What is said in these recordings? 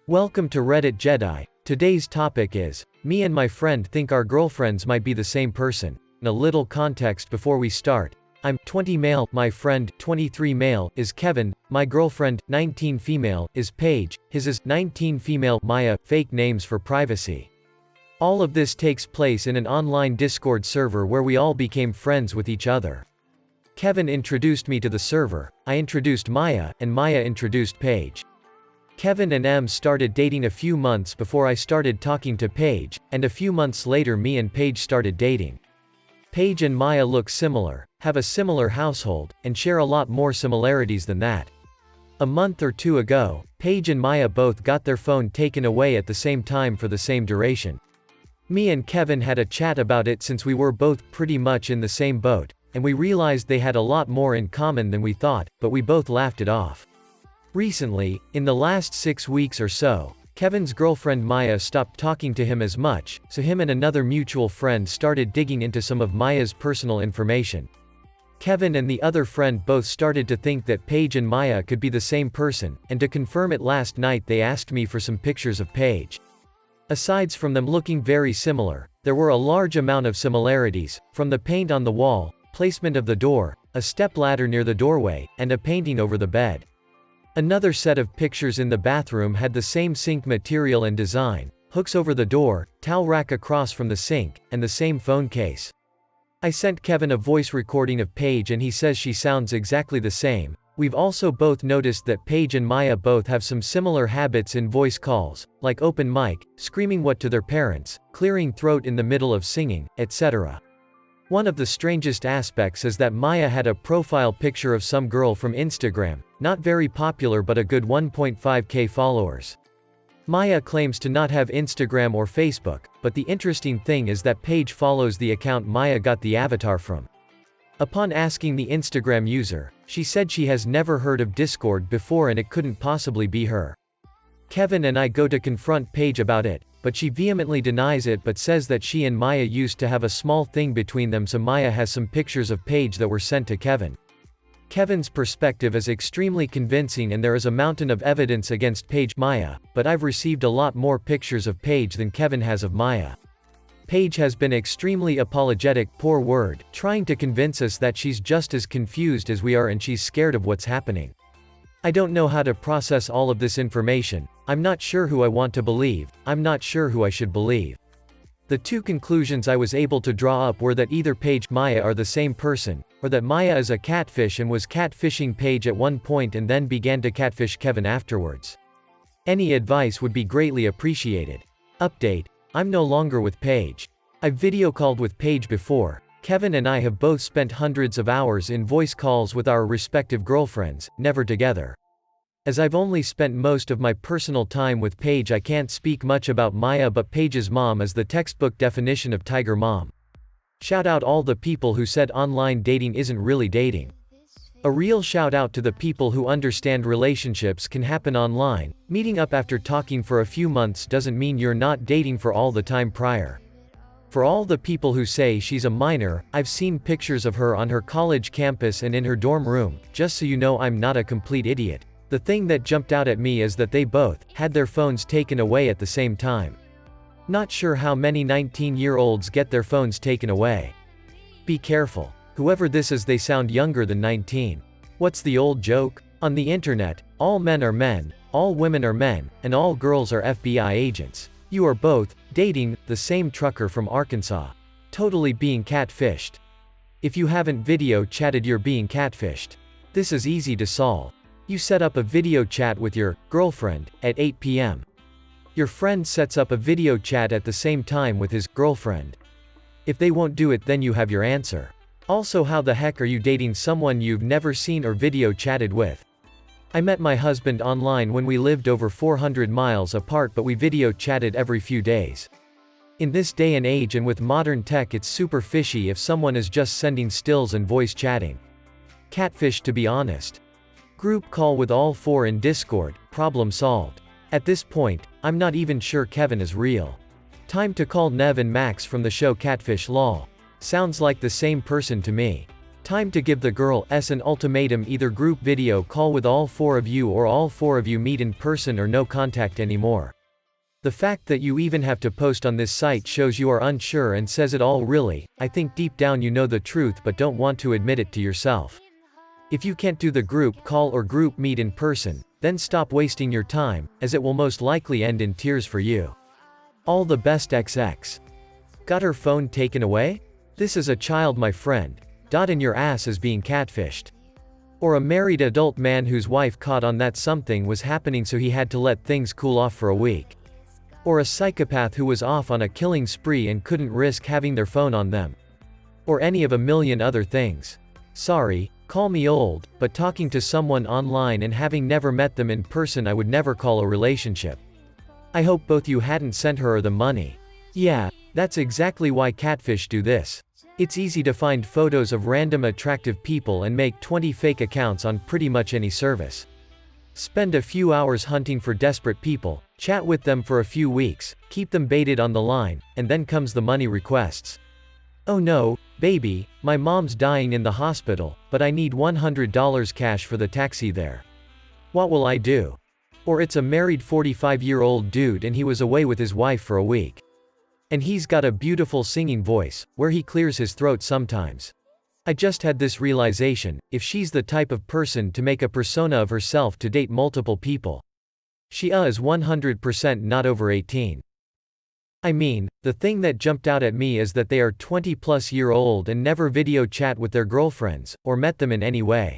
Welcome to Reddit Jedi. Today's topic is, me and my friend think our girlfriends might be the same person. A little context before we start. I'm 20 male, my friend, 23 male, is Kevin, my girlfriend, 19 female, is Paige, his is 19 female, Maya, fake names for privacy. All of this takes place in an online Discord server where we all became friends with each other. Kevin introduced me to the server, I introduced Maya, and Maya introduced Paige. Kevin and M started dating a few months before I started talking to Paige, and a few months later me and Paige started dating. Paige and Maya look similar, have a similar household, and share a lot more similarities than that. A month or two ago, Paige and Maya both got their phone taken away at the same time for the same duration. Me and Kevin had a chat about it since we were both pretty much in the same boat, and we realized they had a lot more in common than we thought, but we both laughed it off. Recently, in the last 6 weeks or so, Kevin's girlfriend Maya stopped talking to him as much, so him and another mutual friend started digging into some of Maya's personal information. Kevin and the other friend both started to think that Paige and Maya could be the same person, and to confirm it last night they asked me for some pictures of Paige. Aside from them looking very similar, there were a large amount of similarities, from the paint on the wall, placement of the door, a stepladder near the doorway, and a painting over the bed. Another set of pictures in the bathroom had the same sink material and design, hooks over the door, towel rack across from the sink, and the same phone case. I sent Kevin a voice recording of Paige and he says she sounds exactly the same. We've also both noticed that Paige and Maya both have some similar habits in voice calls, like open mic, screaming what to their parents, clearing throat in the middle of singing, etc. One of the strangest aspects is that Maya had a profile picture of some girl from Instagram, not very popular but a good 1.5k followers. Maya claims to not have Instagram or Facebook, but the interesting thing is that Paige follows the account Maya got the avatar from. Upon asking the Instagram user, she said she has never heard of Discord before and it couldn't possibly be her. Kevin and I go to confront Paige about it, but she vehemently denies it but says that she and Maya used to have a small thing between them, so Maya has some pictures of Paige that were sent to Kevin. Kevin's perspective is extremely convincing and there is a mountain of evidence against Paige Maya, but I've received a lot more pictures of Paige than Kevin has of Maya. Paige has been extremely apologetic, poor word, trying to convince us that she's just as confused as we are and she's scared of what's happening. I don't know how to process all of this information. I'm not sure who I want to believe, I'm not sure who I should believe. The two conclusions I was able to draw up were that either Paige and Maya are the same person, or that Maya is a catfish and was catfishing Paige at one point and then began to catfish Kevin afterwards. Any advice would be greatly appreciated. Update: I'm no longer with Paige. I've video called with Paige before. Kevin and I have both spent hundreds of hours in voice calls with our respective girlfriends, never together. As I've only spent most of my personal time with Paige, I can't speak much about Maya, but Paige's mom is the textbook definition of tiger mom. Shout out all the people who said online dating isn't really dating. A real shout out to the people who understand relationships can happen online. Meeting up after talking for a few months doesn't mean you're not dating for all the time prior. For all the people who say she's a minor, I've seen pictures of her on her college campus and in her dorm room, just so you know I'm not a complete idiot. The thing that jumped out at me is that they both had their phones taken away at the same time. Not sure how many 19-year-olds get their phones taken away. Be careful. Whoever this is, they sound younger than 19. What's the old joke? On the internet, all men are men, all women are men, and all girls are FBI agents. You are both dating the same trucker from Arkansas. Totally being catfished. If you haven't video chatted, you're being catfished. This is easy to solve. You set up a video chat with your girlfriend at 8 p.m. Your friend sets up a video chat at the same time with his girlfriend. If they won't do it, then you have your answer. Also, how the heck are you dating someone you've never seen or video chatted with? I met my husband online when we lived over 400 miles apart, but we video chatted every few days. In this day and age and with modern tech, it's super fishy if someone is just sending stills and voice chatting. Catfish, to be honest. Group call with all four in Discord, problem solved. At this point, I'm not even sure Kevin is real. Time to call Nev and Max from the show Catfish lol. Sounds like the same person to me. Time to give the girl an ultimatum: either group video call with all 4 of you or all 4 of you meet in person or no contact anymore. The fact that you even have to post on this site shows you are unsure and says it all really. I think deep down you know the truth but don't want to admit it to yourself. If you can't do the group call or group meet in person, then stop wasting your time, as it will most likely end in tears for you. All the best XX. Got her phone taken away? This is a child, my friend. And your ass is being catfished. Or a married adult man whose wife caught on that something was happening so he had to let things cool off for a week. Or a psychopath who was off on a killing spree and couldn't risk having their phone on them. Or any of a million other things. Sorry, call me old, but talking to someone online and having never met them in person I would never call a relationship. I hope both you hadn't sent her the money. Yeah, that's exactly why catfish do this. It's easy to find photos of random attractive people and make 20 fake accounts on pretty much any service. Spend a few hours hunting for desperate people, chat with them for a few weeks, keep them baited on the line, and then comes the money requests. Oh no, baby, my mom's dying in the hospital, but I need $100 cash for the taxi there. What will I do? Or it's a married 45-year-old dude and he was away with his wife for a week. And he's got a beautiful singing voice, where he clears his throat sometimes. I just had this realization: if she's the type of person to make a persona of herself to date multiple people, she is 100% not over 18. I mean, the thing that jumped out at me is that they are 20-plus-year-old and never video chat with their girlfriends, or met them in any way.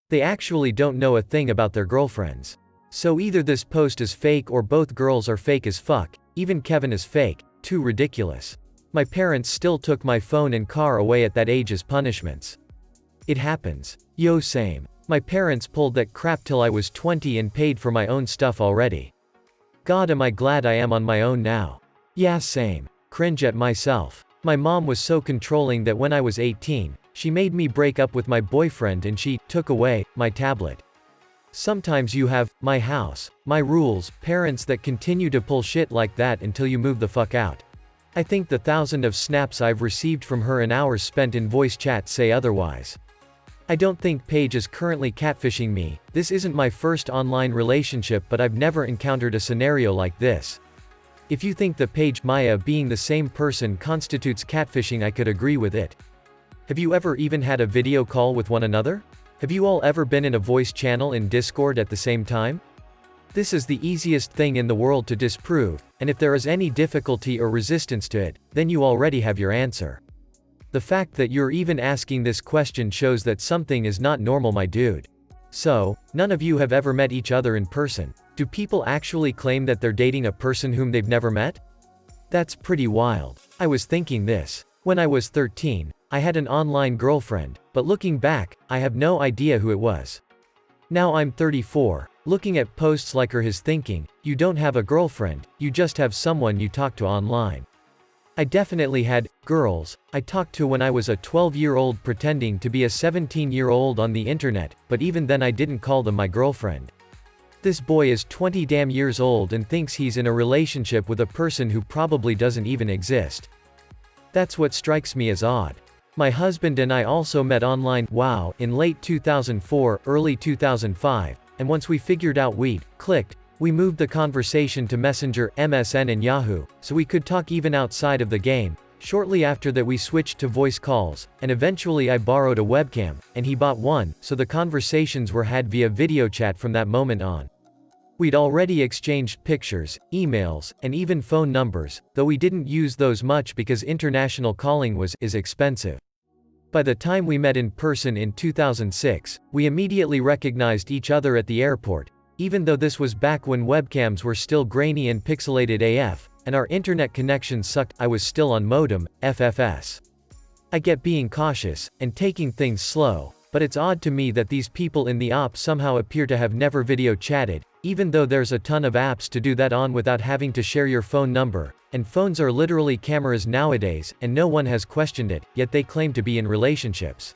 They actually don't know a thing about their girlfriends. So either this post is fake or both girls are fake as fuck, even Kevin is fake, too ridiculous. My parents still took my phone and car away at that age as punishments. It happens. Yo, same. My parents pulled that crap till I was 20 and paid for my own stuff already. God, am I glad I am on my own now. Yeah, same. Cringe at myself. My mom was so controlling that when I was 18, she made me break up with my boyfriend and she took away my tablet. Sometimes you have my house, my rules, parents that continue to pull shit like that until you move the fuck out. I think the 1,000 of snaps I've received from her and hours spent in voice chat say otherwise. I don't think Paige is currently catfishing me. This isn't my first online relationship, but I've never encountered a scenario like this. If you think that Paige Maya being the same person constitutes catfishing, I could agree with it. Have you ever even had a video call with one another? Have you all ever been in a voice channel in Discord at the same time? This is the easiest thing in the world to disprove, and if there is any difficulty or resistance to it, then you already have your answer. The fact that you're even asking this question shows that something is not normal, my dude. So, none of you have ever met each other in person. Do people actually claim that they're dating a person whom they've never met? That's pretty wild. I was thinking this. When I was 13, I had an online girlfriend, but looking back, I have no idea who it was. Now I'm 34, looking at posts like her is thinking, you don't have a girlfriend, you just have someone you talk to online. I definitely had girls I talked to when I was a 12-year-old pretending to be a 17-year-old on the internet, but even then I didn't call them my girlfriend. This boy is 20 damn years old and thinks he's in a relationship with a person who probably doesn't even exist. That's what strikes me as odd. My husband and I also met online, wow, in late 2004, early 2005, and once we figured out we'd clicked, we moved the conversation to Messenger, MSN and Yahoo, so we could talk even outside of the game. Shortly after that we switched to voice calls, and eventually I borrowed a webcam, and he bought one, so the conversations were had via video chat from that moment on. We'd already exchanged pictures, emails, and even phone numbers, though we didn't use those much because international calling is expensive. By the time we met in person in 2006, we immediately recognized each other at the airport, even though this was back when webcams were still grainy and pixelated AF, and our internet connection sucked. I was still on modem, FFS. I get being cautious, and taking things slow, but it's odd to me that these people in the app somehow appear to have never video chatted, even though there's a ton of apps to do that on without having to share your phone number, and phones are literally cameras nowadays, and no one has questioned it, yet they claim to be in relationships.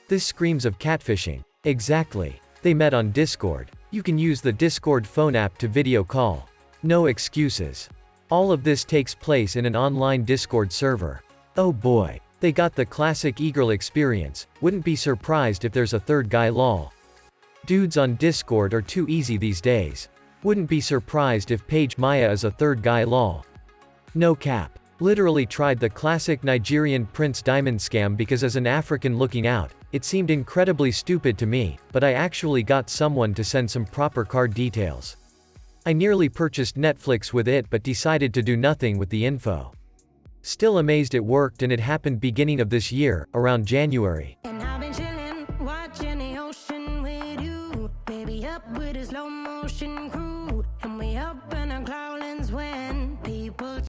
This screams of catfishing. Exactly. They met on Discord. You can use the Discord phone app to video call. No excuses. All of this takes place in an online Discord server. Oh boy. They got the classic e-girl experience, wouldn't be surprised if there's a third guy lol. Dudes on Discord are too easy these days. Wouldn't be surprised if Page Maya is a third guy lol. No cap. Literally tried the classic Nigerian Prince Diamond scam because as an African looking out, it seemed incredibly stupid to me, but I actually got someone to send some proper card details. I nearly purchased Netflix with it but decided to do nothing with the info. Still amazed it worked, and it happened beginning of this year, around January. And I've been chillin', watching the ocean with you. Baby up with a slow motion crew. And we up in a cloud.